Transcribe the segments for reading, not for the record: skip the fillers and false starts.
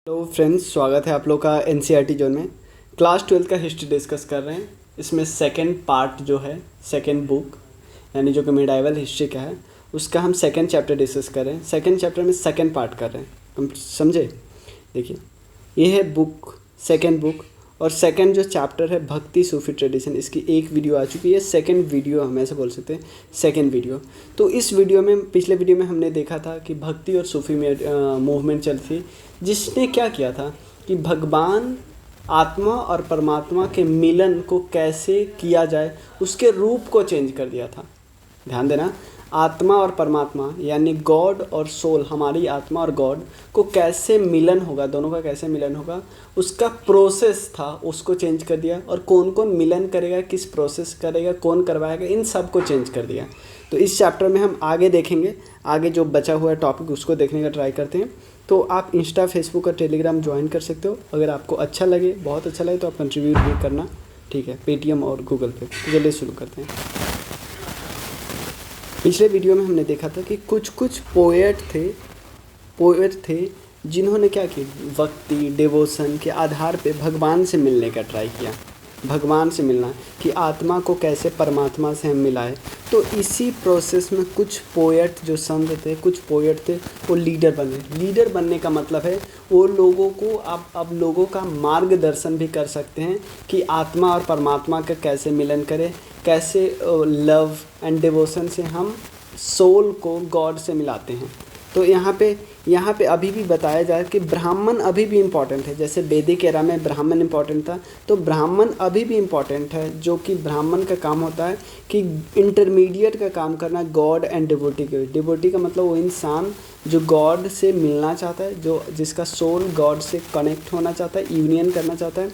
Hello friends, स्वागत है आप लोग का एनसीईआरटी जोन में। क्लास 12 का हिस्ट्री डिस्कस कर रहे हैं। इसमें सेकंड पार्ट जो है, सेकंड बुक यानी जो कि मिडाइवल हिस्ट्री का है, उसका हम सेकंड चैप्टर डिस्कस कर रहे हैं। सेकंड चैप्टर में सेकंड पार्ट कर रहे हैं हम, समझे। देखिए, ये है बुक, सेकंड बुक, और सेकंड जो चैप्टर है भक्ति सूफी ट्रेडिशन, इसकी एक वीडियो आ चुकी है। सेकंड वीडियो हम ऐसे बोल सकते हैं, सेकंड वीडियो। तो इस वीडियो में, पिछले वीडियो में हमने देखा था कि भक्ति और सूफी में मूवमेंट चलती थी, जिसने क्या किया था कि भगवान, आत्मा और परमात्मा के मिलन को कैसे किया जाए, उसके रूप को चेंज कर दिया था। ध्यान देना, आत्मा और परमात्मा यानी गॉड और सोल, हमारी आत्मा और गॉड को कैसे मिलन होगा, दोनों का कैसे मिलन होगा, उसका प्रोसेस था, उसको चेंज कर दिया। और कौन कौन मिलन करेगा, किस प्रोसेस करेगा, कौन करवाएगा, इन सब को चेंज कर दिया। तो इस चैप्टर में हम आगे देखेंगे, आगे जो बचा हुआ है टॉपिक उसको देखने का ट्राई करते हैं। तो आप इंस्टा, फेसबुक और टेलीग्राम ज्वाइन कर सकते हो। अगर आपको अच्छा लगे, बहुत अच्छा लगे, तो आप कंट्रीब्यूट भी करना, ठीक है, पेटीएम और गूगल पे। तो चलिए शुरू करते हैं। पिछले वीडियो में हमने देखा था कि कुछ कुछ पोएट थे जिन्होंने क्या किया, भक्ति, डिवोशन के आधार पे भगवान से मिलने का ट्राई किया। भगवान से मिलना, कि आत्मा को कैसे परमात्मा से हम मिलाए। तो इसी प्रोसेस में कुछ पोएट जो संत थे, कुछ पोएट थे, वो लीडर बने। लीडर बनने का मतलब है वो लोगों को अब लोगों का मार्गदर्शन भी कर सकते हैं कि आत्मा और परमात्मा का कैसे मिलन करें, कैसे लव एंड डिवोशन से हम सोल को गॉड से मिलाते हैं। तो यहाँ पे अभी भी बताया जाए कि ब्राह्मण अभी भी इम्पॉर्टेंट है। जैसे वैदिक एरा में ब्राह्मण इम्पॉर्टेंट था, तो ब्राह्मण अभी भी इम्पॉर्टेंट है। जो कि ब्राह्मण का काम होता है कि इंटरमीडिएट का काम करना गॉड एंड डिवोटी के। डिवोटी का मतलब वो इंसान जो गॉड से मिलना चाहता है, जो जिसका सोल गॉड से कनेक्ट होना चाहता है, यूनियन करना चाहता है।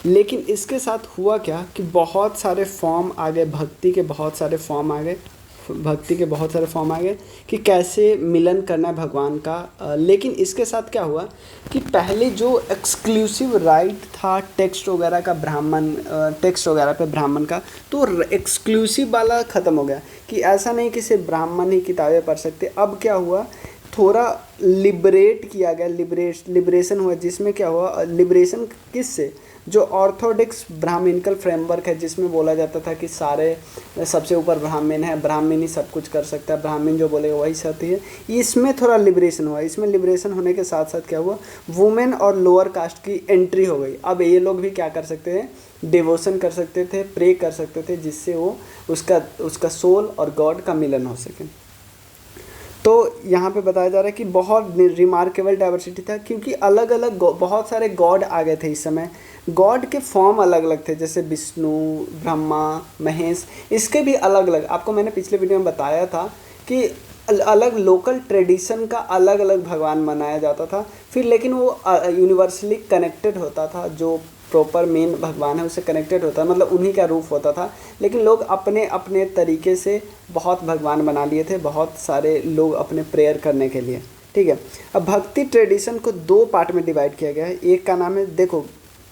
लेकिन इसके साथ हुआ क्या कि बहुत सारे फॉर्म आ गए, भक्ति के बहुत सारे फॉर्म आ गए कि कैसे मिलन करना है भगवान का। लेकिन इसके साथ क्या हुआ कि पहले जो एक्सक्लूसिव राइट था टेक्स्ट वगैरह पे ब्राह्मण का, तो एक्सक्लूसिव वाला ख़त्म हो गया कि ऐसा नहीं कि सिर्फ ब्राह्मण ही किताबें पढ़ सकते। अब क्या हुआ, थोड़ा लिबरेट किया गया, लिबरेशन हुआ। जिसमें क्या हुआ, लिबरेशन किससे, जो ऑर्थोडॉक्स ब्राह्मणिकल फ्रेमवर्क है, जिसमें बोला जाता था कि सारे सबसे ऊपर ब्राह्मण है, ब्राह्मण ही सब कुछ कर सकता है, ब्राह्मण जो बोलेगा वही सत्य है। इसमें थोड़ा लिबरेशन हुआ। इसमें लिबरेशन होने के साथ साथ क्या हुआ, वुमेन और लोअर कास्ट की एंट्री हो गई। अब ये लोग भी क्या कर सकते थे, डिवोशन कर सकते थे, प्रे कर सकते थे, जिससे वो उसका सोल और गॉड का मिलन हो सके। तो यहाँ पे बताया जा रहा है कि बहुत रिमार्केबल डाइवर्सिटी था, क्योंकि अलग अलग बहुत सारे गॉड आ गए थे इस समय। गॉड के फॉर्म अलग अलग थे, जैसे विष्णु, ब्रह्मा, महेश, इसके भी अलग अलग। आपको मैंने पिछले वीडियो में बताया था कि अलग लोकल ट्रेडिशन का अलग अलग भगवान मनाया जाता था फिर, लेकिन वो यूनिवर्सली कनेक्टेड होता था। जो प्रॉपर मेन भगवान है उससे कनेक्टेड होता है, मतलब उन्हीं का रूप होता था। लेकिन लोग अपने अपने तरीके से बहुत भगवान बना लिए थे, बहुत सारे लोग अपने प्रेयर करने के लिए, ठीक है। अब भक्ति ट्रेडिशन को दो पार्ट में डिवाइड किया गया है। एक का नाम है, देखो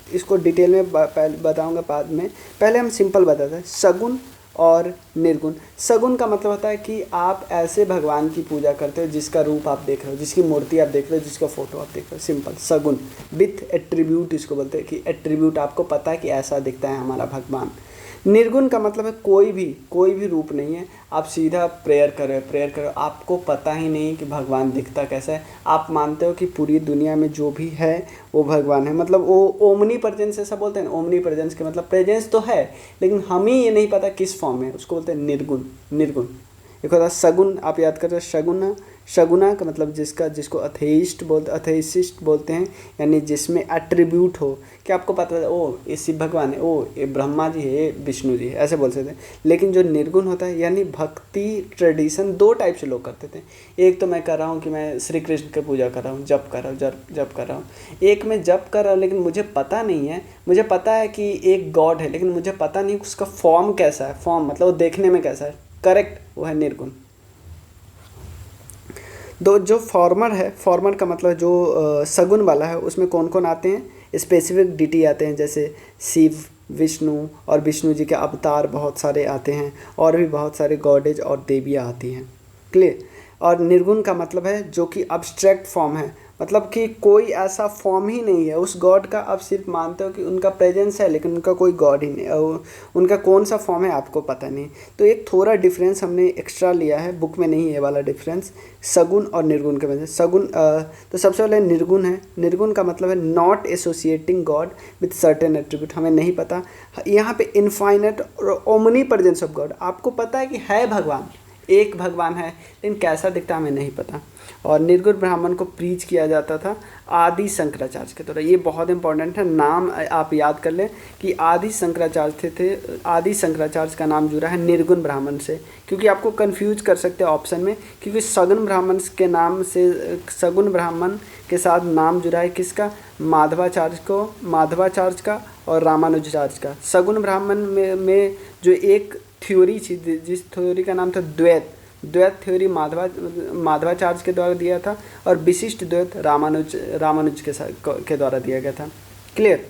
इसको डिटेल में बताऊंगा बाद में, पहले हम सिंपल बताते हैं, सगुन और निर्गुण। सगुन का मतलब होता है कि आप ऐसे भगवान की पूजा करते हो जिसका रूप आप देख रहे हो, जिसकी मूर्ति आप देख रहे हो, जिसका फोटो आप देख रहे हो, सिंपल सगुन। विथ एट्रीब्यूट इसको बोलते हैं कि एट्रीब्यूट आपको पता है कि ऐसा दिखता है हमारा भगवान। निर्गुण का मतलब है कोई भी रूप नहीं है, आप सीधा प्रेयर करो, आपको पता ही नहीं कि भगवान दिखता कैसा है। आप मानते हो कि पूरी दुनिया में जो भी है वो भगवान है, मतलब वो ओमनी प्रेजेंस ऐसा बोलते हैं। ओमनी प्रेजेंस के मतलब प्रेजेंस तो है, लेकिन हमें ये नहीं पता किस फॉर्म में, उसको बोलते हैं निर्गुण। एक होता है सगुन, आप याद करते हो शगुना का मतलब जिसको अथेइस्ट बोलते हैं, यानी जिसमें एट्रीब्यूट हो कि आपको पता है ओ ये शिव भगवान है, ओ ये ब्रह्मा जी है, ये विष्णु जी है, ऐसे बोल सकते हैं। लेकिन जो निर्गुण होता है, यानी भक्ति ट्रेडिशन दो टाइप से लोग करते थे। एक तो मैं कर रहा हूँ कि मैं श्री कृष्ण की पूजा कर रहा हूँ, जप कर रहा हूँ। एक मैं जप कर रहा हूँ लेकिन मुझे पता नहीं है, मुझे पता है कि एक गॉड है, लेकिन मुझे पता नहीं उसका फॉर्म कैसा है। फॉर्म मतलब वो देखने में कैसा है, करेक्ट, वो है निर्गुण। दो जो फॉर्मर का मतलब जो सगुन वाला है, उसमें कौन कौन आते हैं, स्पेसिफिक डिटी आते हैं, जैसे शिव, विष्णु और विष्णु जी के अवतार बहुत सारे आते हैं, और भी बहुत सारे गॉडेज और देवियाँ आती हैं, क्लियर। और निर्गुण का मतलब है जो कि अब्स्ट्रैक्ट फॉर्म है, मतलब कि कोई ऐसा फॉर्म ही नहीं है उस गॉड का। आप सिर्फ मानते हो कि उनका प्रेजेंस है, लेकिन उनका कोई गॉड ही नहीं है, उनका कौन सा फॉर्म है आपको पता नहीं। तो एक थोड़ा डिफरेंस हमने एक्स्ट्रा लिया है, बुक में नहीं है वाला डिफरेंस, सगुन और निर्गुण के वजह। सगुन तो सबसे पहले निर्गुण है। निर्गुण का मतलब है not associating God with certain attribute, हमें नहीं पता। यहाँ पे इनफाइनाइट और ओमनी प्रेजेंस ऑफ गॉड, आपको पता है कि है भगवान, एक भगवान है, लेकिन कैसा दिखता हमें नहीं पता। और निर्गुण ब्राह्मण को प्रीच किया जाता था आदि शंकराचार्य के द्वारा। ये बहुत इंपॉर्टेंट है, नाम आप याद कर लें कि आदि शंकराचार्य थे। आदि शंकराचार्य का नाम जुड़ा है निर्गुण ब्राह्मण से, क्योंकि आपको कंफ्यूज कर सकते हैं ऑप्शन में, क्योंकि सगुन ब्राह्मण के नाम से सगुन ब्राह्मण के साथ नाम जुड़ा है किसका, माधवाचार्य का और रामानुजाचार्य का। सगुन ब्राह्मण में जो एक थ्योरी थी, जिस थ्योरी का नाम था द्वैत थ्योरी, माधवाचार्य के द्वारा दिया था, और विशिष्ट द्वैत रामानुज के द्वारा दिया गया था। क्लियर।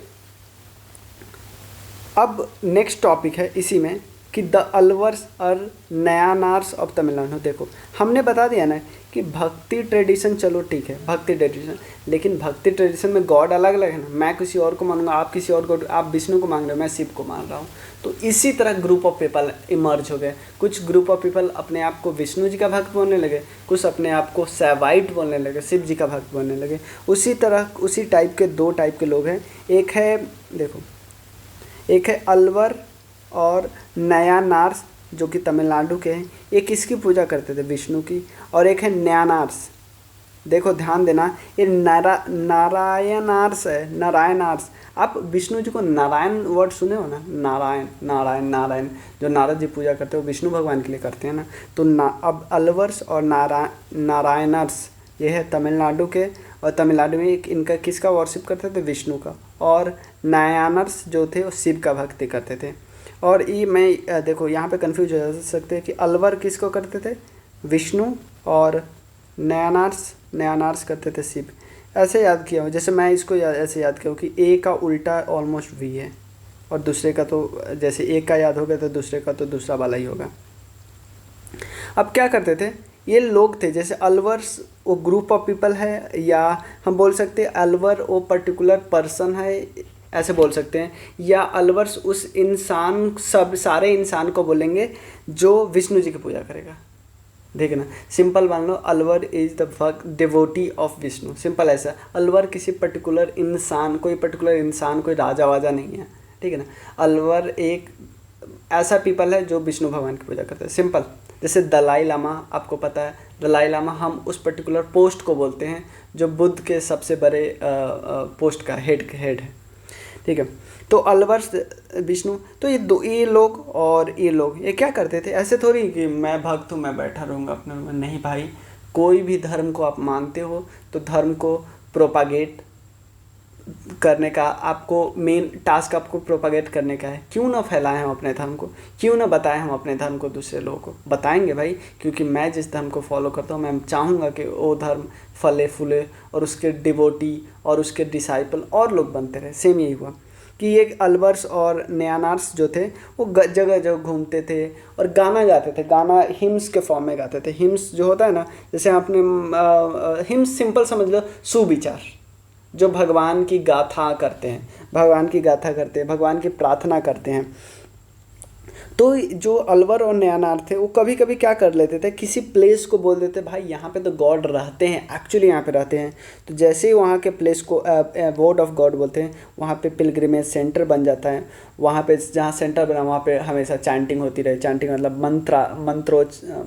अब नेक्स्ट टॉपिक है इसी में कि द अलवर्स और नयानार्स ऑफ तमिलनाडु। देखो हमने बता दिया ना कि भक्ति ट्रेडिशन, चलो ठीक है भक्ति ट्रेडिशन, लेकिन भक्ति ट्रेडिशन में गॉड अलग अलग है ना। मैं किसी और को मानूंगा, आप किसी और को, आप विष्णु को मान रहे हो, मैं शिव को मान रहा हूँ। तो इसी तरह ग्रुप ऑफ पीपल इमर्ज हो गए। कुछ ग्रुप ऑफ पीपल अपने आप को विष्णु जी का भक्त बोलने लगे, कुछ अपने आप को सैवाइट बोलने लगे, शिव जी का भक्त बोलने लगे। उसी तरह उसी टाइप के दो टाइप के लोग हैं। एक है देखो, एक है अलवर और नयानार्स जो कि तमिलनाडु के हैं। एक किसकी पूजा करते थे, विष्णु की। और एक है नयानार्स, देखो ध्यान देना, ये नारायणार्स है, नारायणार्स। आप विष्णु जी को नारायण वर्ड सुने हो ना, नारायण नारायण नारायण, जो नारद जी पूजा करते हो विष्णु भगवान के लिए करते हैं ना। तो अब अलवर्स और नारायणर्स ये है तमिलनाडु के, और तमिलनाडु में एक इनका किसका वर्शिप करते थे, विष्णु का। और नारायणर्स जो थे वो शिव का भक्ति करते थे। और ये मैं देखो यहाँ पे कंफ्यूज हो सकते हैं कि अलवर किसको करते थे, विष्णु, और नयानार्स करते थे शिव। ऐसे याद किया हो, जैसे मैं इसको ऐसे याद किया हूँ कि ए का उल्टा ऑलमोस्ट वी है, और दूसरे का तो जैसे एक का याद हो गया तो दूसरे का तो दूसरा वाला ही होगा। अब क्या करते थे ये लोग थे, जैसे अलवर्स वो ग्रुप ऑफ पीपल है, या हम बोल सकते हैं अलवर वो पर्टिकुलर पर्सन है, ऐसे बोल सकते हैं। या अलवर्स उस इंसान, सब सारे इंसान को बोलेंगे जो विष्णु जी की पूजा करेगा। देखना सिंपल मान लो, Alvar is the devotee of Vishnu, simple ऐसा। अलवर किसी पर्टिकुलर इंसान, कोई पर्टिकुलर इंसान, कोई राजा वाजा नहीं है, ठीक है ना। अलवर एक ऐसा पीपल है जो विष्णु भगवान की पूजा करते हैं, सिंपल। जैसे दलाई लामा, आपको पता है दलाई लामा हम उस पर्टिकुलर पोस्ट को बोलते हैं जो बुद्ध के सबसे बड़े पोस्ट का हेड है, ठीक है। तो अलवर्स विष्णु, तो ये लोग और ये लोग ये क्या करते थे, ऐसे थोड़ी कि मैं भक्त हूँ मैं बैठा रहूँगा अपने में, नहीं भाई। कोई भी धर्म को आप मानते हो तो धर्म को प्रोपागेट करने का आपको मेन टास्क, आपको प्रोपागेट करने का है। क्यों ना फैलाएं हम अपने धर्म को, क्यों ना बताएं हम अपने धर्म को दूसरे लोगों को, बताएंगे भाई। क्योंकि मैं जिस धर्म को फॉलो करता हूँ, मैं चाहूँगा कि वो धर्म फले फूले और उसके डिवोटी और उसके डिसाइपल और लोग बनते रहे। सेम यही हुआ कि ये अलवर्स और नयानार्स जो थे वो जगह जगह घूमते थे और गाना गाते थे। गाना हिम्स के फॉर्म में गाते थे। हिम्स जो होता है ना, जैसे आपने हिम्स सिंपल समझ लो, सुविचार, जो भगवान की गाथा करते हैं, भगवान की गाथा करते हैं, भगवान की प्रार्थना करते हैं। तो जो अलवर और नयानार थे वो कभी कभी क्या कर लेते थे, किसी प्लेस को बोल देते भाई यहाँ पे तो गॉड रहते हैं, एक्चुअली यहाँ पे रहते हैं। तो जैसे ही वहाँ के प्लेस को वर्ड ऑफ गॉड बोलते हैं, वहाँ पे पिलग्रिमेज सेंटर बन जाता है। वहाँ पे जहाँ सेंटर बना वहाँ पे हमेशा चैंटिंग होती रहे। चैंटिंग मतलब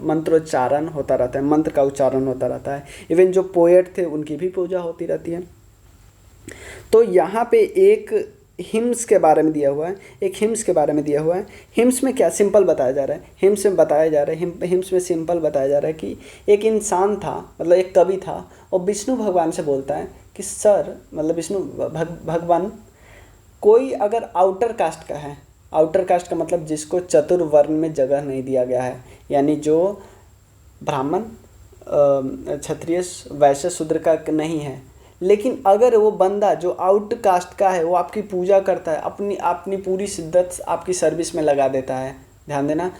मंत्रोच्चारण होता रहता है, मंत्र का उच्चारण होता रहता है। इवन जो पोएट थे उनकी भी पूजा होती रहती है। तो यहाँ पे एक हिम्स के बारे में दिया हुआ है, एक हिम्स के बारे में दिया हुआ है। हिम्स में क्या सिंपल बताया जा रहा है, हिम्स में बताया जा रहा है, हिम्स में सिंपल बताया जा रहा है कि एक इंसान था, मतलब एक कवि था, और विष्णु भगवान से बोलता है कि सर, मतलब विष्णु भगवान, कोई अगर आउटर कास्ट का है, आउटर कास्ट का मतलब जिसको चतुर्वर्ण में जगह नहीं दिया गया है, यानी जो ब्राह्मण, क्षत्रिय, वैश्य, शूद्र का नहीं है, लेकिन अगर वो बंदा जो आउट कास्ट का है वो आपकी पूजा करता है, अपनी पूरी शिद्दत आपकी सर्विस में लगा देता है, ध्यान देना,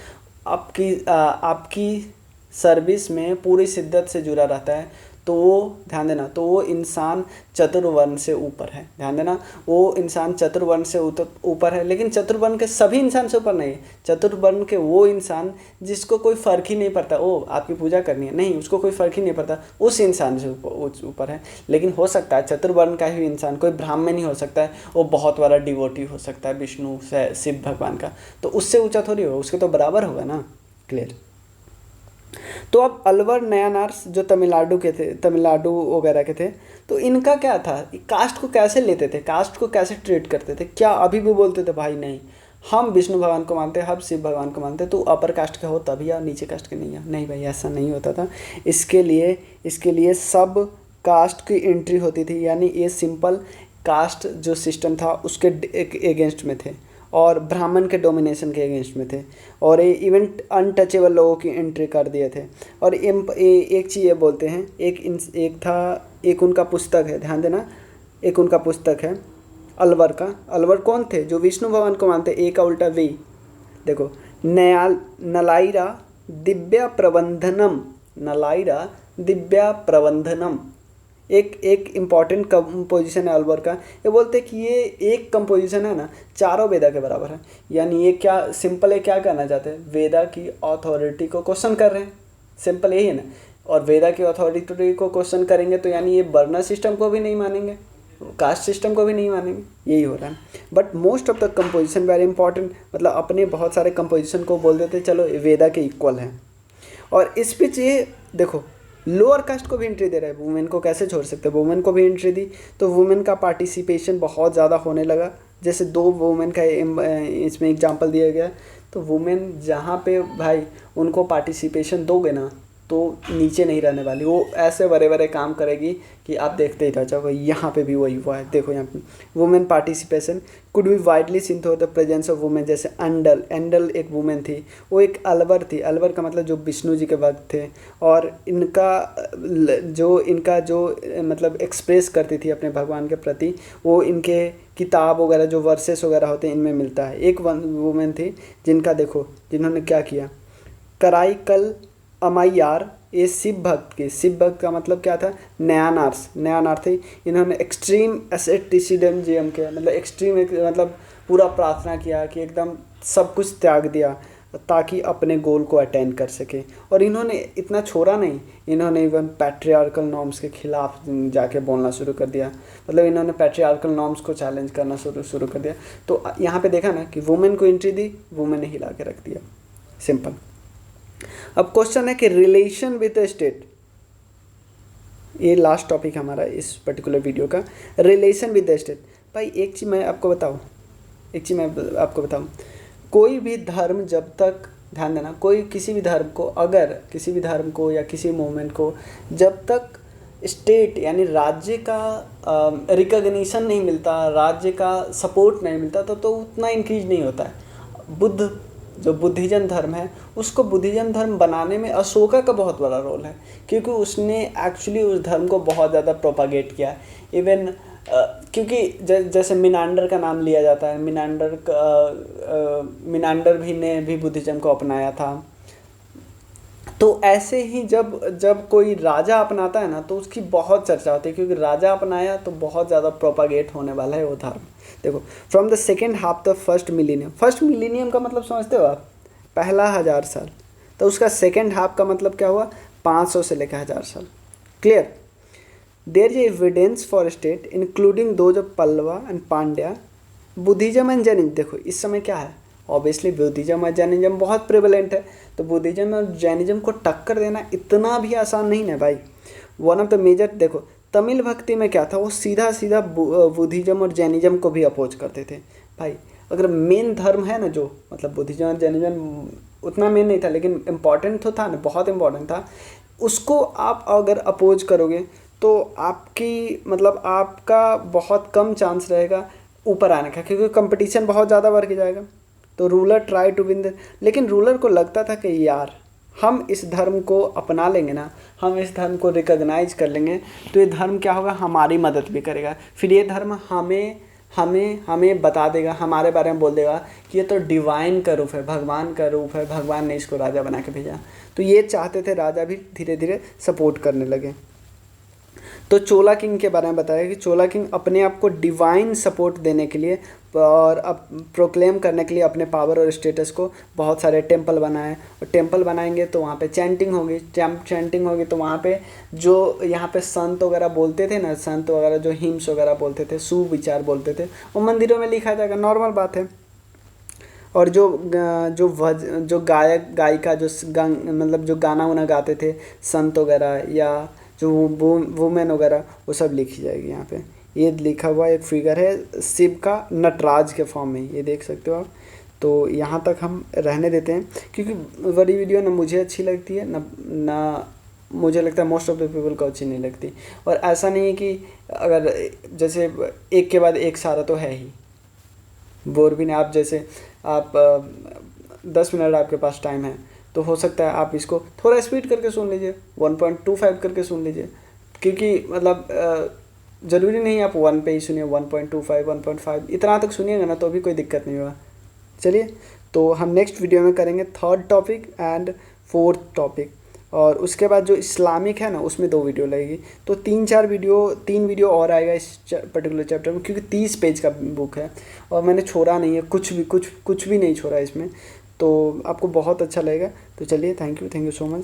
आपकी सर्विस में पूरी शिद्दत से जुड़ा रहता है, तो वो ध्यान देना, तो वो इंसान चतुर्वर्ण से ऊपर है। ध्यान देना, वो इंसान चतुर्वर्ण से ऊपर है, लेकिन चतुर्वर्ण के सभी इंसान से ऊपर नहीं है। चतुर्वर्ण के वो इंसान जिसको कोई फ़र्क ही नहीं पड़ता, ओ आपकी पूजा करनी है, नहीं, उसको कोई फ़र्क ही नहीं पड़ता, उस इंसान से ऊपर है। लेकिन हो सकता है चतुर्वर्ण का ही इंसान, कोई ब्राह्मण ही हो सकता है, वो बहुत बड़ा डिवोटी हो सकता है विष्णु से, शिव भगवान का, तो उससे ऊँचा थोड़ी होगा, उसके तो बराबर होगा ना। क्लियर। तो अब अलवर नयानार्स जो तमिलनाडु के थे, तमिलनाडु वगैरह के थे, तो इनका क्या था, कास्ट को कैसे लेते थे, कास्ट को कैसे ट्रीट करते थे? क्या अभी भी बोलते थे भाई नहीं हम विष्णु भगवान को मानते हैं, हम शिव भगवान को मानते हैं, तो अपर कास्ट के हो तभी या नीचे कास्ट के नहीं है? नहीं भाई, ऐसा नहीं होता था। इसके लिए सब कास्ट की एंट्री होती थी, यानी ये सिंपल कास्ट जो सिस्टम था उसके अगेंस्ट में थे, और ब्राह्मण के डोमिनेशन के अगेंस्ट में थे, और ये इवेंट अनटचेबल लोगों की एंट्री कर दिए थे। और एक चीज़ ये बोलते हैं, एक उनका पुस्तक है, ध्यान देना, एक उनका पुस्तक है अलवर का। अलवर कौन थे? जो विष्णु भगवान को मानते, ए का उल्टा वी। देखो, नलाइरा दिव्या प्रबंधनम, नलाइरा दिव्या प्रबंधनम एक इम्पॉर्टेंट कंपोजिशन है अलवर का। ये बोलते हैं कि ये एक कंपोजिशन है ना, चारों वेदा के बराबर है। यानी ये क्या सिंपल है, क्या कहना चाहते हैं, वेदा की अथॉरिटी को क्वेश्चन कर रहे हैं, सिंपल यही है ना। और वेदा की अथॉरिटी को क्वेश्चन करेंगे तो यानी ये वर्ण सिस्टम को भी नहीं मानेंगे, कास्ट सिस्टम को भी नहीं मानेंगे, यही हो रहा है। But most of the composition very important, मतलब अपने बहुत सारे कंपोजिशन को बोल देते चलो वेदा के इक्वल है। और इस बीच ये देखो लोअर कास्ट को भी एंट्री दे रहा है, वुमेन को कैसे छोड़ सकते हैं, वुमेन को भी एंट्री दी, तो वुमेन का पार्टिसिपेशन बहुत ज़्यादा होने लगा। जैसे 2 वुमेन का इसमें एग्जांपल दिया गया, तो वुमेन जहाँ पे भाई उनको पार्टिसिपेशन दोगे ना तो नीचे नहीं रहने वाली, वो ऐसे बड़े बड़े काम करेगी कि आप देखते ही रह जाओगे। यहाँ पे भी वही हुआ है, देखो यहाँ पे women participation could be widely seen through the presence of women. जैसे एंडल एक वुमेन थी, वो एक अलवर थी, अलवर का मतलब जो विष्णु जी के भक्त थे, और इनका जो मतलब एक्सप्रेस करती थी अपने भगवान के प्रति, वो इनके किताब वगैरह जो वर्सेस वगैरह होते हैं इनमें मिलता है। एक वुमेन थी जिनका देखो, जिन्होंने क्या किया, कराईकल अमाइयार, ये शिव भक्त का मतलब क्या था, नयानार्थ थे। इन्होंने एक्सट्रीम एसेटिसिज्म के मतलब एक्सट्रीम मतलब पूरा प्रार्थना किया कि एकदम सब कुछ त्याग दिया ताकि अपने गोल को अटेंड कर सके। और इन्होंने इतना छोड़ा नहीं, इन्होंने इवन पैट्रियार्कल नॉर्म्स के खिलाफ जाके बोलना शुरू कर दिया, मतलब इन्होंने पैट्रियार्कल नॉर्म्स को चैलेंज करना शुरू कर दिया। तो यहाँ पे देखा ना कि वुमेन को एंट्री दी, वुमेन ने हिला के रख दिया, सिंपल। अब क्वेश्चन है कि रिलेशन विद द स्टेट, ये लास्ट टॉपिक हमारा इस पर्टिकुलर वीडियो का, रिलेशन विद द स्टेट। भाई एक चीज़ मैं आपको बताऊं, कोई भी धर्म जब तक, ध्यान देना, कोई किसी भी धर्म को या किसी मूवमेंट को जब तक स्टेट यानी राज्य का रिकॉग्निशन नहीं मिलता, राज्य का सपोर्ट नहीं मिलता, तो उतना इंक्रीज नहीं होता है। जो बुद्धिज्म धर्म है, उसको बुद्धिज्म धर्म बनाने में अशोका का बहुत बड़ा रोल है, क्योंकि उसने एक्चुअली उस धर्म को बहुत ज़्यादा प्रोपागेट किया। इवन क्योंकि जैसे मिनांडर का नाम लिया जाता है, मिनांडर ने भी बुद्धिज्म को अपनाया था। तो ऐसे ही जब कोई राजा अपनाता है ना तो उसकी बहुत चर्चा होती है, क्योंकि राजा अपनाया तो बहुत ज़्यादा प्रोपागेट होने वाला है वो धर्म। देखो, from the second half the first millennium का मतलब समझते हो आप, पहला 1000 साल, तो उसका सेकेंड हाफ का मतलब क्या हुआ, 500 से लेकर 1000 साल। Clear. There is evidence for state including those of Pallava and Pandya, Buddhism and Jainism. देखो इस समय क्या है, ऑब्वियसली बुद्धिज्म और जैनिज्म बहुत प्रिवेलेंट है, तो बुद्धिज्म और जैनिज्म को टक्कर देना इतना भी आसान नहीं है भाई। वन ऑफ द मेजर, देखो तमिल भक्ति में क्या था, वो सीधा बुद्धिज्म और जैनिज्म को भी अपोज करते थे। भाई अगर मेन धर्म है ना, जो मतलब बुद्धिज्म और जैनिज्म उतना मेन नहीं था लेकिन इम्पॉर्टेंट तो था ना, बहुत इम्पॉर्टेंट था, उसको आप अगर अपोज करोगे तो आपका बहुत कम चांस रहेगा ऊपर आने का, क्योंकि कंपटीशन बहुत ज़्यादा बढ़ के जाएगा। तो रूलर ट्राई टू विन लेकिन रूलर को लगता था कि यार हम इस धर्म को अपना लेंगे ना, हम इस धर्म को रिकॉग्नाइज कर लेंगे, तो ये धर्म क्या होगा, हमारी मदद भी करेगा। फिर ये धर्म हमें बता देगा, हमारे बारे में बोल देगा कि ये तो डिवाइन का रूप है, भगवान का रूप है, भगवान ने इसको राजा बना के भेजा। तो ये चाहते थे, राजा भी धीरे धीरे सपोर्ट करने लगे। तो चोला किंग के बारे में बताया कि चोला किंग अपने आप को डिवाइन सपोर्ट देने के लिए और अब प्रोक्लेम करने के लिए अपने पावर और स्टेटस को बहुत सारे टेंपल बनाए, और टेंपल बनाएंगे तो वहाँ पे चैंटिंग होगी, चैंटिंग होगी तो वहाँ पे जो यहाँ पे संत वगैरह बोलते थे ना, संत वगैरह जो हिम्स वगैरह बोलते थे, सुविचार बोलते थे, वो मंदिरों में लिखा जाएगा, नॉर्मल बात है। और जो गायक गायिका जो मतलब जो गाना वाना गाते थे संत वगैरह या जो वुमेन वगैरह, वो सब लिखी जाएगी यहाँ पे। ये लिखा हुआ एक फिगर है शिव का नटराज के फॉर्म में, ये देख सकते हो आप। तो यहाँ तक हम रहने देते हैं, क्योंकि बड़ी वीडियो ना मुझे अच्छी लगती है ना मुझे लगता है मोस्ट ऑफ द पीपल को अच्छी नहीं लगती। और ऐसा नहीं है कि अगर जैसे एक के बाद एक सारा तो है ही, बोर भी नहीं। आप जैसे आप 10 मिनट आपके पास टाइम है तो हो सकता है आप इसको थोड़ा स्पीड करके सुन लीजिए, 1.25 करके सुन लीजिए, क्योंकि मतलब ज़रूरी नहीं आप 1 पे ही सुनिए, 1.25 1.5 इतना तक सुनिएगा ना तो भी कोई दिक्कत नहीं होगा। चलिए, तो हम नेक्स्ट वीडियो में करेंगे 3rd topic and 4th topic, और उसके बाद जो इस्लामिक है ना उसमें 2 वीडियो लगेगी। तो 3 वीडियो और आएगा इस पर्टिकुलर चैप्टर में, क्योंकि 30 पेज का बुक है और मैंने छोड़ा नहीं है, कुछ भी नहीं छोड़ा इसमें, तो आपको बहुत अच्छा लगेगा। तो चलिए, थैंक यू सो मच।